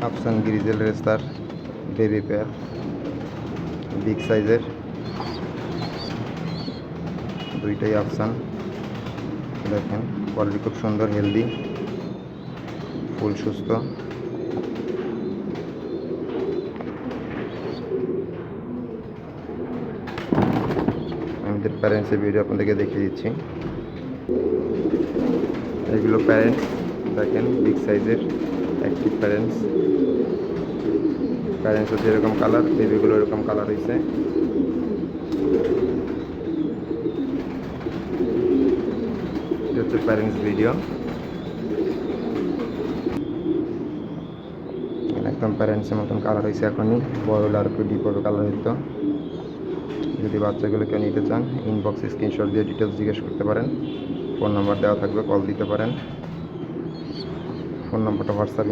আফসান grizzle racer baby pair, big সাইজের, দুইটাই আফসান। দেখেন কোয়ালিটি খুব সুন্দর, হেলদি, ফুল সুস্থ। আমাদের প্যারেন্টসের ভিডিও আপনাদেরকে দেখিয়ে দিচ্ছি। এগুলো প্যারেন্টস, দেখেন বিগ সাইজের অ্যাক্টিভ প্যারেন্টস। প্যারেন্টস হচ্ছে এরকম কালার, বেবিগুলো এরকম কালার হয়েছে। এটা হচ্ছে প্যারেন্টস ভিডিও, একদম প্যারেন্টসের মতন কালার হয়েছে। এখনই বড় হলে আর একটু ডিপ হবে কালার হইতো। যদি বাচ্চাগুলো কেউ নিতে চান, ইনবক্সে স্ক্রিনশট দিয়ে ডিটেলস জিজ্ঞেস করতে পারেন। ফোন নাম্বার দেওয়া থাকবে, কল দিতে পারেন। ফোন নাম্বারটা হোয়াটসঅ্যাপ